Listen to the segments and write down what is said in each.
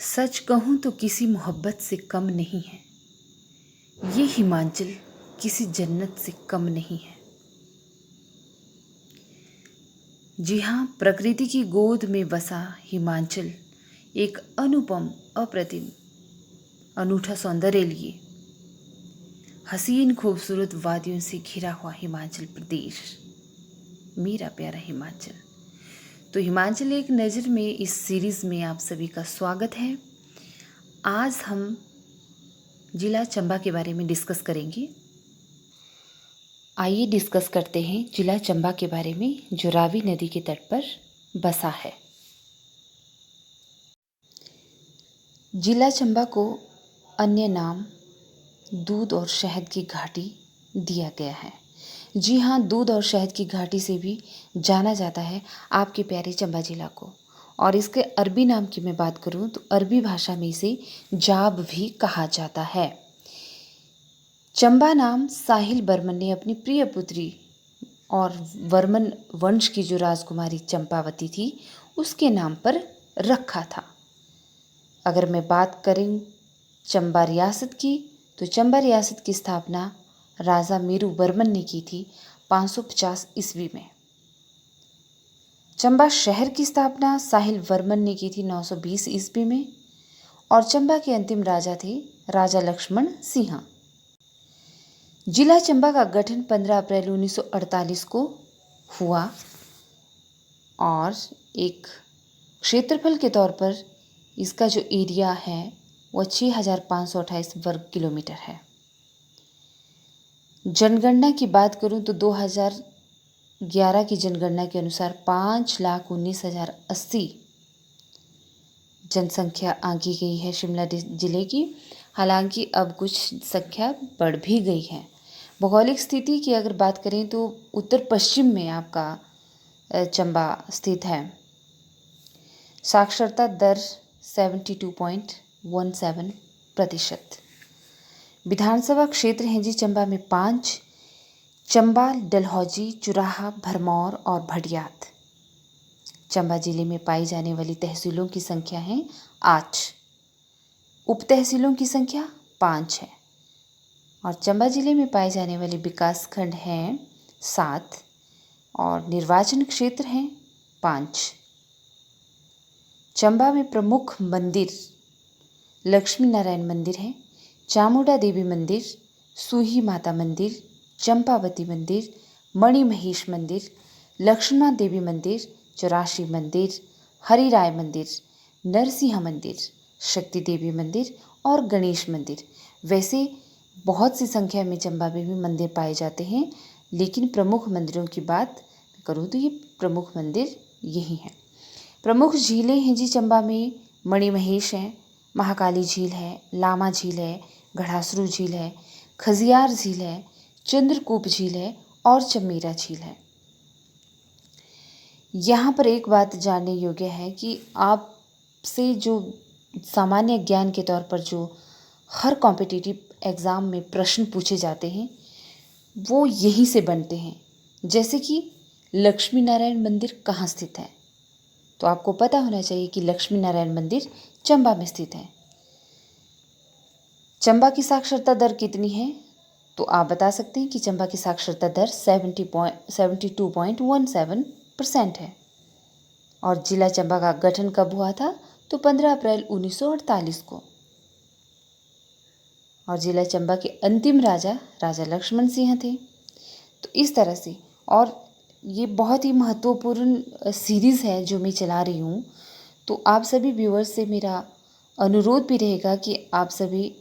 सच कहूँ तो किसी मोहब्बत से कम नहीं है। ये हिमाचल किसी जन्नत से कम नहीं है। जी हाँ, प्रकृति की गोद में बसा हिमाचल एक अनुपम, अप्रतिम, अनूठा सौंदर्य लिए हसीन खूबसूरत वादियों से घिरा हुआ हिमाचल प्रदेश, मेरा प्यारा हिमाचल। तो हिमाचल एक नज़र में इस सीरीज़ में आप सभी का स्वागत है। आज हम जिला चंबा के बारे में डिस्कस करेंगे। आइए डिस्कस करते हैं जिला चंबा के बारे में, जो रावी नदी के तट पर बसा है। जिला चंबा को अन्य नाम दूध और शहद की घाटी दिया गया है। जी हाँ, दूध और शहद की घाटी से भी जाना जाता है आपके प्यारे चंबा जिला को। और इसके अरबी नाम की मैं बात करूँ तो अरबी भाषा में इसे जाब भी कहा जाता है। चंबा नाम साहिल बर्मन ने अपनी प्रिय पुत्री और वर्मन वंश की जो राजकुमारी चंपावती थी उसके नाम पर रखा था। अगर मैं बात करूं चंबा रियासत की, तो चंबा रियासत की स्थापना राजा मेरू वर्मन ने की थी 550 ईस्वी में। चंबा शहर की स्थापना साहिल वर्मन ने की थी 920 ईस्वी में। और चंबा के अंतिम राजा थे राजा लक्ष्मण सिंह। जिला चंबा का गठन 15 अप्रैल 1948 को हुआ और एक क्षेत्रफल के तौर पर इसका जो एरिया है वह 6528 वर्ग किलोमीटर है। जनगणना की बात करूं तो 2011 की जनगणना के अनुसार 5,19,080 जनसंख्या आंकी गई है शिमला जिले की। हालांकि अब कुछ संख्या बढ़ भी गई है। भौगोलिक स्थिति की अगर बात करें तो उत्तर पश्चिम में आपका चंबा स्थित है। साक्षरता दर 72.17%। विधानसभा क्षेत्र हैं जी चंबा में 5: चंबा, डलहौजी, चुराहा, भरमौर और भटियात। चंबा जिले में पाई जाने वाली तहसीलों की संख्या है 8। उप तहसीलों की संख्या 5 है। और चंबा जिले में पाए जाने वाले विकास खंड हैं 7 और निर्वाचन क्षेत्र हैं 5। चंबा में प्रमुख मंदिर लक्ष्मी नारायण मंदिर है, चामुंडा देवी मंदिर, सूही माता मंदिर, चंपावती मंदिर, मणि महेश मंदिर, लक्ष्मणा देवी मंदिर, चौरासी मंदिर, हरिराय मंदिर, नरसिंह मंदिर, शक्ति देवी मंदिर और गणेश मंदिर। वैसे बहुत सी संख्या में चंबा में भी मंदिर पाए जाते हैं, लेकिन प्रमुख मंदिरों की बात करूँ तो ये प्रमुख मंदिर यही हैं। प्रमुख झीलें हैं जी चंबा में मणि महेश है, महाकाली झील है, लामा झील है, घड़ासरू झील है, खजियार झील है, चंद्रकूप झील है और चमेरा झील है। यहाँ पर एक बात जानने योग्य है कि आपसे जो सामान्य ज्ञान के तौर पर जो हर कॉम्पिटिटिव एग्ज़ाम में प्रश्न पूछे जाते हैं वो यहीं से बनते हैं। जैसे कि लक्ष्मी नारायण मंदिर कहाँ स्थित है, तो आपको पता होना चाहिए कि लक्ष्मी नारायण मंदिर चंबा में स्थित है। चंबा की साक्षरता दर कितनी है, तो आप बता सकते हैं कि चंबा की साक्षरता दर 72.17% है। और जिला चंबा का गठन कब हुआ था, तो 15 अप्रैल 1948 को। और जिला चंबा के अंतिम राजा राजा लक्ष्मण सिंह थे। तो इस तरह से, और ये बहुत ही महत्वपूर्ण सीरीज़ है जो मैं चला रही हूँ। तो आप सभी व्यूअर्स से मेरा अनुरोध भी रहेगा कि आप सभी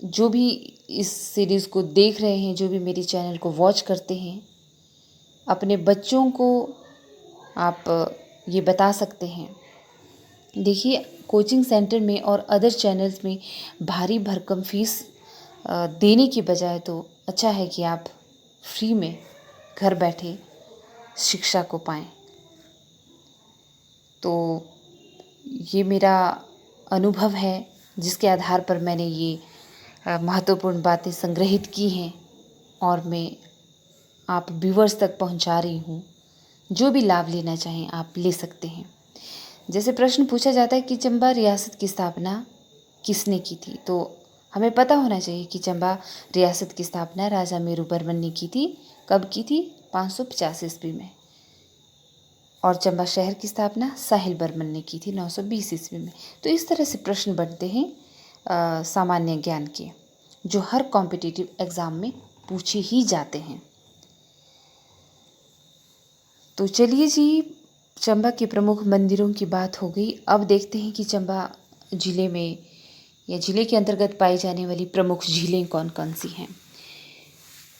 जो भी इस सीरीज़ को देख रहे हैं, जो भी मेरे चैनल को वॉच करते हैं, अपने बच्चों को आप ये बता सकते हैं। देखिए, कोचिंग सेंटर में और अदर चैनल्स में भारी भरकम फीस देने की बजाय तो अच्छा है कि आप फ्री में घर बैठे शिक्षा को पाएं। तो ये मेरा अनुभव है जिसके आधार पर मैंने ये महत्वपूर्ण बातें संग्रहित की हैं और मैं आप व्यूअर्स तक पहुंचा रही हूँ। जो भी लाभ लेना चाहें आप ले सकते हैं। जैसे प्रश्न पूछा जाता है कि चंबा रियासत की स्थापना किसने की थी, तो हमें पता होना चाहिए कि चंबा रियासत की स्थापना राजा मेरू बर्मन ने की थी। कब की थी? 550 ईस्वी में। और चंबा शहर की स्थापना साहिल बर्मन ने की थी 920 ईस्वी में। तो इस तरह से प्रश्न बनते हैं सामान्य ज्ञान के, जो हर कॉम्पिटिटिव एग्ज़ाम में पूछे ही जाते हैं। तो चलिए जी, चंबा के प्रमुख मंदिरों की बात हो गई। अब देखते हैं कि चंबा ज़िले में या ज़िले के अंतर्गत पाई जाने वाली प्रमुख झीलें कौन कौन सी हैं।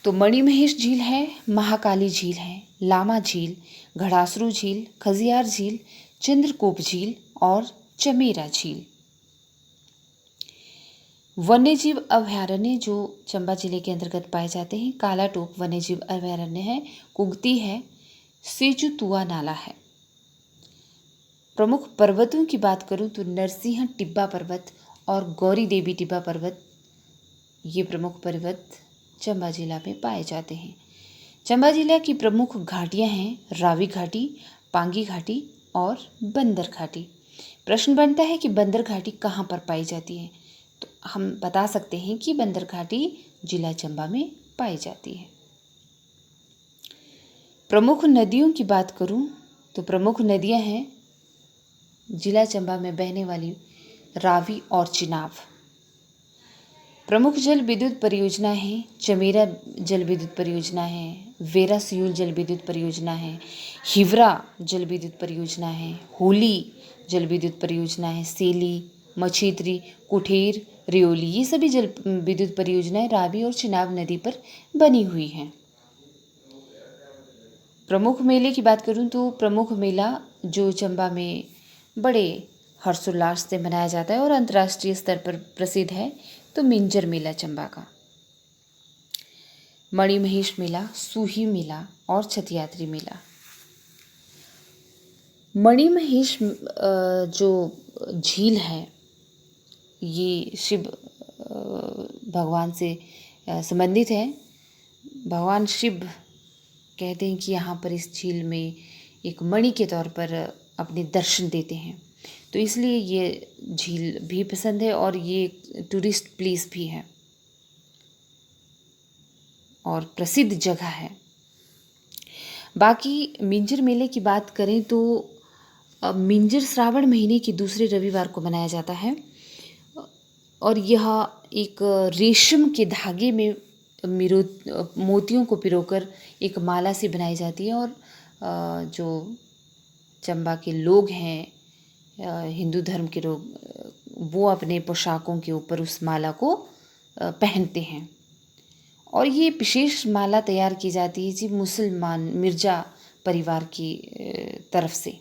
तो मणिमहेश झील है, महाकाली झील है, लामा झील, घड़ासरू झील, खजियार झील, चंद्रकूप झील और चमेरा झील। वन्यजीव अभयारण्य जो चंबा जिले के अंतर्गत पाए जाते हैं, कालाटोप वन्यजीव अभयारण्य है, कुगती है, सेजुतुआ नाला है। प्रमुख पर्वतों की बात करूं तो नरसिंह टिब्बा पर्वत और गौरी देवी टिब्बा पर्वत, ये प्रमुख पर्वत चंबा जिला में पाए जाते हैं। चंबा जिला की प्रमुख घाटियां हैं रावी घाटी, पांगी घाटी और बंदर घाटी। प्रश्न बनता है कि बंदर घाटी कहाँ पर पाई जाती है, तो हम बता सकते हैं कि बंदर घाटी जिला चंबा में पाई जाती है। प्रमुख नदियों की बात करूं तो प्रमुख नदियां हैं जिला चंबा में बहने वाली रावी और चिनाब। प्रमुख जल विद्युत परियोजना है चमेरा जल विद्युत परियोजना है, वेरा सियूल जल विद्युत परियोजना है, हिवरा जल विद्युत परियोजना है, होली जल विद्युत परियोजना है, सेली, मछेत्री, कुठेर, रियोली, ये सभी जल विद्युत परियोजनाएं रावी और चिनाब नदी पर बनी हुई हैं। प्रमुख मेले की बात करूं तो प्रमुख मेला जो चंबा में बड़े हर्षोल्लास से मनाया जाता है और अंतर्राष्ट्रीय स्तर पर प्रसिद्ध है, तो मिंजर मेला चंबा का, मणिमहेश मेला, सूही मेला और छठयात्री मेला। मणिमहेश जो झील है ये शिव भगवान से संबंधित है। भगवान शिव कहते हैं कि यहाँ पर इस झील में एक मणि के तौर पर अपने दर्शन देते हैं, तो इसलिए ये झील भी पसंद है और ये टूरिस्ट प्लेस भी है और प्रसिद्ध जगह है। बाकी मिंजर मेले की बात करें तो मिंजर श्रावण महीने के दूसरे रविवार को मनाया जाता है और यह एक रेशम के धागे में मोतियों को पिरोकर एक माला सी बनाई जाती है और जो चंबा के लोग हैं हिंदू धर्म के लोग, वो अपने पोशाकों के ऊपर उस माला को पहनते हैं और ये विशेष माला तैयार की जाती है जी मुसलमान मिर्जा परिवार की तरफ से।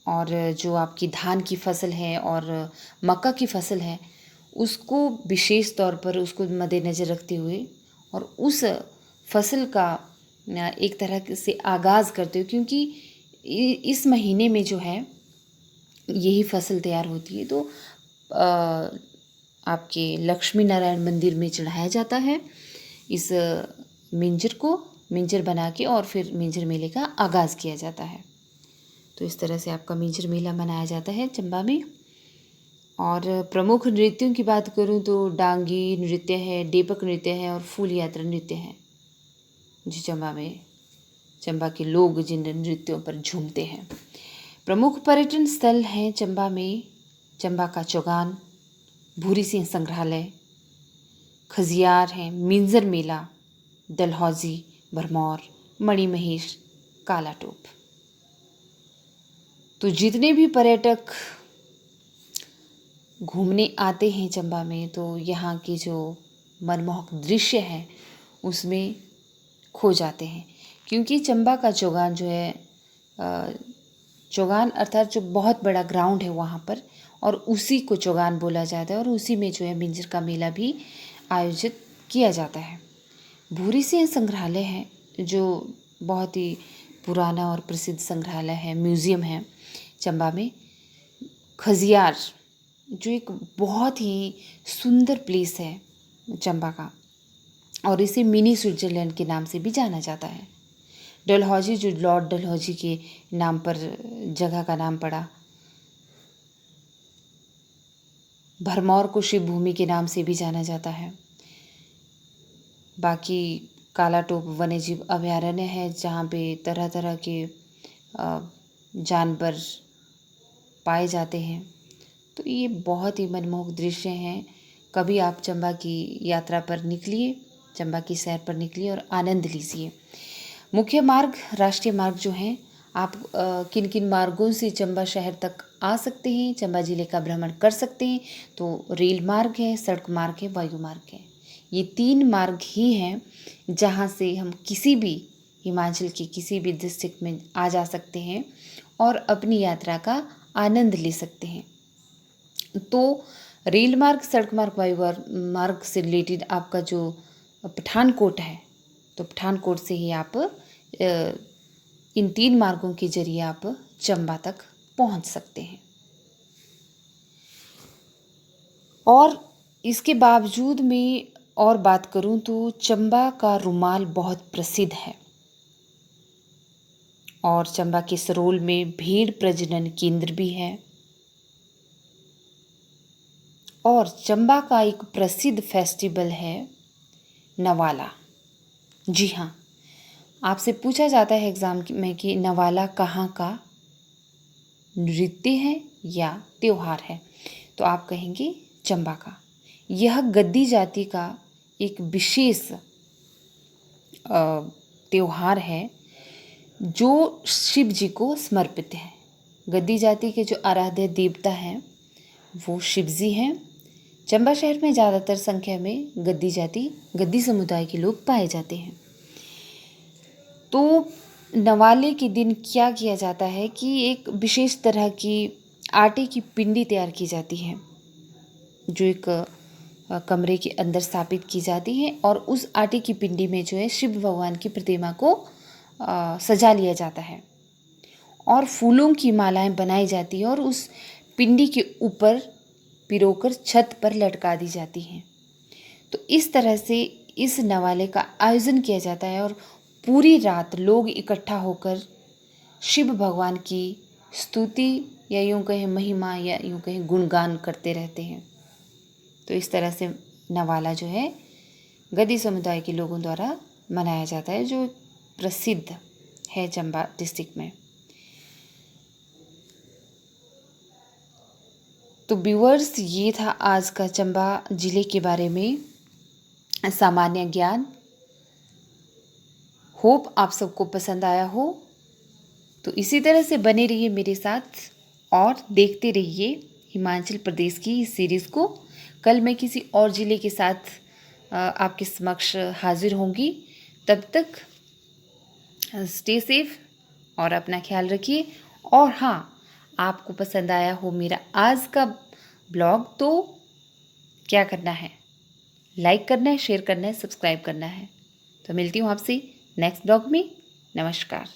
और जो आपकी धान की फसल है और मक्का की फसल है उसको विशेष तौर पर उसको मद्देनज़र रखते हुए और उस फसल का एक तरह से आगाज़ करते हुए, क्योंकि इस महीने में जो है यही फसल तैयार होती है, तो आपके लक्ष्मी नारायण मंदिर में चढ़ाया जाता है इस मिंजर को, मिंजर बना के और फिर मिंजर मेले का आगाज़ किया जाता है। तो इस तरह से आपका मिंजर मेला मनाया जाता है चंबा में। और प्रमुख नृत्यों की बात करूं तो डांगी नृत्य है, डेपक नृत्य है और फूल यात्रा नृत्य है जो चंबा के लोग जिन नृत्यों पर झूमते हैं। प्रमुख पर्यटन स्थल हैं चंबा में चंबा का चौगान, भूरी सिंह संग्रहालय, खजियार है, मिंजर मेला, डलहौजी, भरमौर, मणिमहेश, कालाटोप। तो जितने भी पर्यटक घूमने आते हैं चंबा में तो यहाँ की जो मनमोहक दृश्य है उसमें खो जाते हैं, क्योंकि चंबा का चौगान जो है चौगान अर्थात जो बहुत बड़ा ग्राउंड है वहाँ पर, और उसी को चौगान बोला जाता है और उसी में जो है मिंजर का मेला भी आयोजित किया जाता है। भूरी सिंह संग्रहालय है जो बहुत ही पुराना और प्रसिद्ध संग्रहालय है, म्यूज़ियम है चंबा में। खजियार जो एक बहुत ही सुंदर प्लेस है चंबा का और इसे मिनी स्विट्ज़रलैंड के नाम से भी जाना जाता है। डलहौजी जो लॉर्ड डलहौजी के नाम पर जगह का नाम पड़ा, भरमौर को शिव भूमि के नाम से भी जाना जाता है। बाकी कालाटोप वन्यजीव अभयारण्य है जहाँ पे तरह तरह के जानवर पाए जाते हैं। तो ये बहुत ही मनमोहक दृश्य हैं। कभी आप चंबा की यात्रा पर निकलिए, चंबा की सैर पर निकलिए और आनंद लीजिए। मुख्य मार्ग, राष्ट्रीय मार्ग जो हैं, आप किन किन मार्गों से चंबा शहर तक आ सकते हैं, चंबा जिले का भ्रमण कर सकते हैं, तो रेल मार्ग है, सड़क मार्ग है, वायु मार्ग है। ये 3 मार्ग ही हैं जहाँ से हम किसी भी हिमाचल के किसी भी डिस्ट्रिक्ट में आ जा सकते हैं और अपनी यात्रा का आनंद ले सकते हैं। तो रेल मार्ग, सड़क मार्ग, वायु मार्ग से रिलेटेड आपका जो पठानकोट है, तो पठानकोट से ही आप इन 3 मार्गों के जरिए आप चंबा तक पहुंच सकते हैं। और इसके बावजूद मैं और बात करूं तो चंबा का रुमाल बहुत प्रसिद्ध है और चंबा के सरोल में भेड़ प्रजनन केंद्र भी है। और चंबा का एक प्रसिद्ध फेस्टिवल है नवाला। जी हाँ, आपसे पूछा जाता है एग्ज़ाम में कि नवाला कहाँ का नृत्य है या त्योहार है, तो आप कहेंगे चंबा का। यह गद्दी जाति का एक विशेष त्योहार है जो शिव जी को समर्पित है। गद्दी जाति के जो आराध्य देवता हैं वो शिव जी हैं। चंबा शहर में ज़्यादातर संख्या में गद्दी जाति, गद्दी समुदाय के लोग पाए जाते हैं। तो नवाले के दिन क्या किया जाता है कि एक विशेष तरह की आटे की पिंडी तैयार की जाती है जो एक कमरे के अंदर स्थापित की जाती है और उस आटे की पिंडी में जो है शिव भगवान की प्रतिमा को सजा लिया जाता है और फूलों की मालाएं बनाई जाती है और उस पिंडी के ऊपर पिरोकर छत पर लटका दी जाती हैं। तो इस तरह से इस नवाले का आयोजन किया जाता है और पूरी रात लोग इकट्ठा होकर शिव भगवान की स्तुति या यूँ कहें महिमा या यूँ कहें गुणगान करते रहते हैं। तो इस तरह से नवाला जो है गद्दी समुदाय के लोगों द्वारा मनाया जाता है जो प्रसिद्ध है चंबा डिस्ट्रिक्ट में। तो व्यूअर्स, ये था आज का चंबा ज़िले के बारे में सामान्य ज्ञान। होप आप सबको पसंद आया हो। तो इसी तरह से बने रहिए मेरे साथ और देखते रहिए हिमाचल प्रदेश की इस सीरीज़ को। कल मैं किसी और ज़िले के साथ आपके समक्ष हाजिर होंगी। तब तक स्टे सेफ और अपना ख्याल रखिए। और हाँ, आपको पसंद आया हो मेरा आज का ब्लॉग तो क्या करना है, लाइक करना है, शेयर करना है, सब्सक्राइब करना है। तो मिलती हूँ आपसे नेक्स्ट ब्लॉग में। नमस्कार।